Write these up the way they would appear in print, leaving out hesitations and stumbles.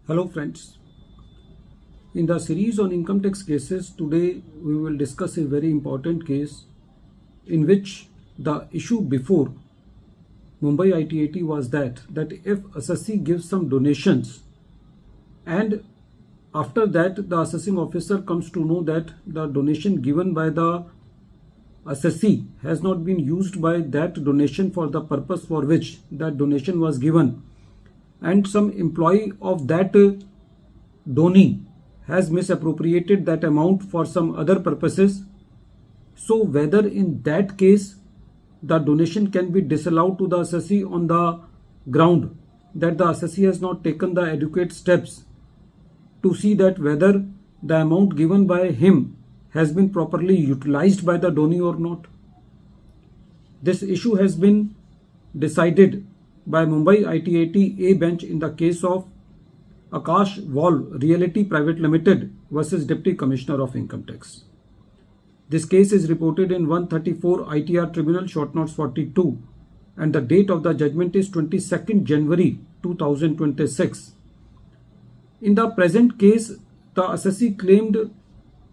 Hello friends, in the series on income tax cases, today we will discuss a very important case in which the issue before Mumbai ITAT was that if assessee gives some donations and after that the assessing officer comes to know that the donation given by the assessee has not been used by that donation for the purpose for which that donation was given, and some employee of that donee has misappropriated that amount for some other purposes. So whether in that case the donation can be disallowed to the assessee on the ground that the assessee has not taken the adequate steps to see that whether the amount given by him has been properly utilized by the donee or not. This issue has been decided by Mumbai ITAT A bench in the case of Akash Wall Realty Private Limited versus Deputy Commissioner of Income Tax. This case is reported in 134 ITR Tribunal Short Notes 42 and the date of the judgment is 22nd January 2026. In the present case, the assessee claimed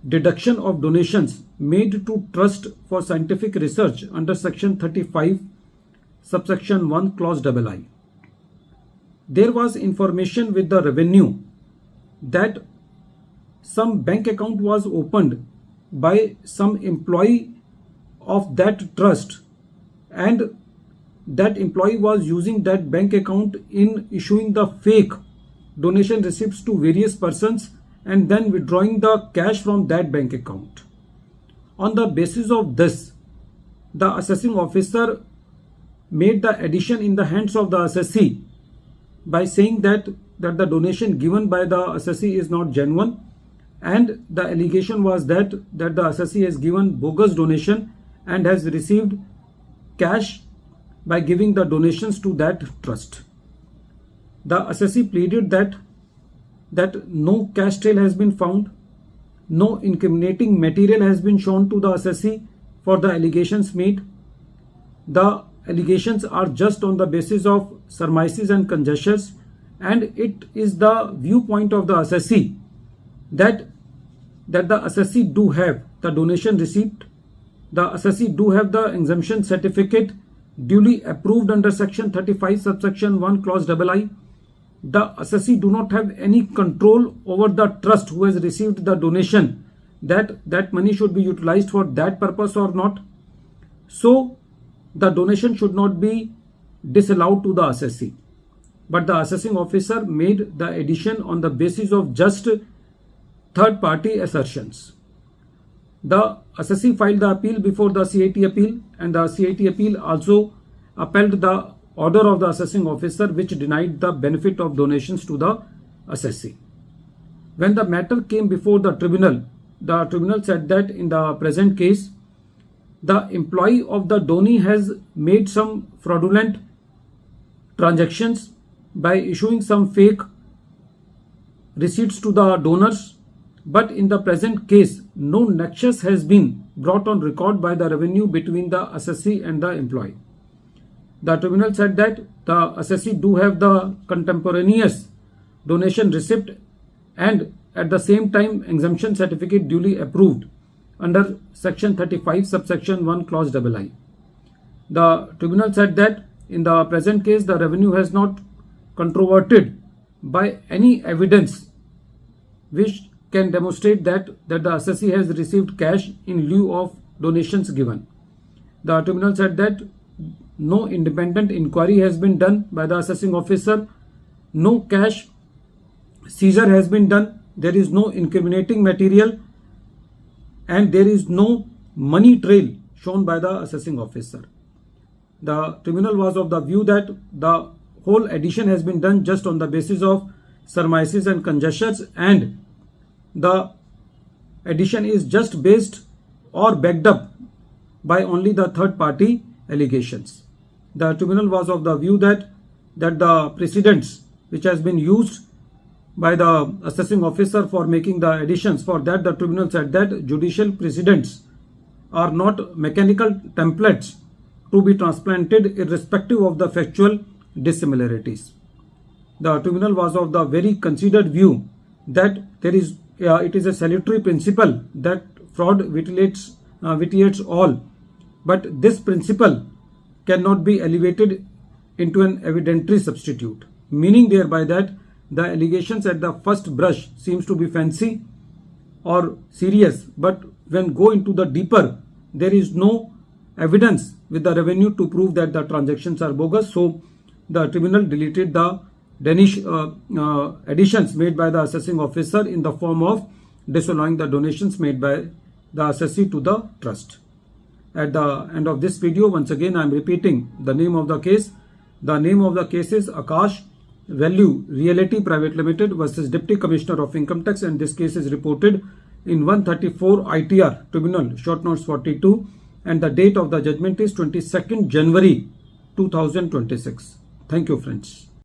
deduction of donations made to Trust for Scientific Research under Section 35 subsection 1 clause II. There was information with the revenue that some bank account was opened by some employee of that trust and that employee was using that bank account in issuing the fake donation receipts to various persons and then withdrawing the cash from that bank account. On the basis of this, the assessing officer made the addition in the hands of the assessee by saying that the donation given by the assessee is not genuine, and the allegation was that the assessee has given bogus donation and has received cash by giving the donations to that trust. The assessee pleaded that no cash trail has been found, no incriminating material has been shown to the assessee for the allegations made. The allegations are just on the basis of surmises and conjectures, and it is the viewpoint of the assessee that the assessee do have the donation receipt, the assessee do have the exemption certificate duly approved under Section 35 subsection 1 clause II. The assessee do not have any control over the trust who has received the donation that money should be utilized for that purpose or not. So the donation should not be disallowed to the assessee. But the assessing officer made the addition on the basis of just third-party assertions. The assessee filed the appeal before the CIT appeal, and the CIT appeal also upheld the order of the assessing officer which denied the benefit of donations to the assessee. When the matter came before the tribunal said that in the present case, the employee of the donee has made some fraudulent transactions by issuing some fake receipts to the donors, but in the present case, no nexus has been brought on record by the revenue between the assessee and the employee. The tribunal said that the assessee do have the contemporaneous donation receipt and at the same time exemption certificate duly approved under Section 35 subsection 1 clause II. The tribunal said that in the present case the revenue has not controverted by any evidence which can demonstrate that the assessee has received cash in lieu of donations given. The tribunal said that no independent inquiry has been done by the assessing officer, no cash seizure has been done, there is no incriminating material, and there is no money trail shown by the assessing officer. The tribunal was of the view that the whole addition has been done just on the basis of surmises and conjectures, and the addition is just based or backed up by only the third party allegations. The tribunal was of the view that the precedents which has been used by the assessing officer for making the additions, for that the tribunal said that judicial precedents are not mechanical templates to be transplanted irrespective of the factual dissimilarities. the tribunal was of the very considered view that it is a salutary principle that fraud vitiates all, but this principle cannot be elevated into an evidentiary substitute, meaning thereby that the allegations at the first brush seems to be fancy or serious, but when go into the deeper, there is no evidence with the revenue to prove that the transactions are bogus. So the tribunal deleted the Danish additions made by the assessing officer in the form of disallowing the donations made by the assessee to the trust. At the end of this video, once again I am repeating the name of the case. The name of the case is Akash Value Realty Private Limited versus Deputy Commissioner of Income Tax, and this case is reported in 134 ITR Tribunal Short Notes 42, and the date of the judgment is 22nd January 2026. Thank you, friends.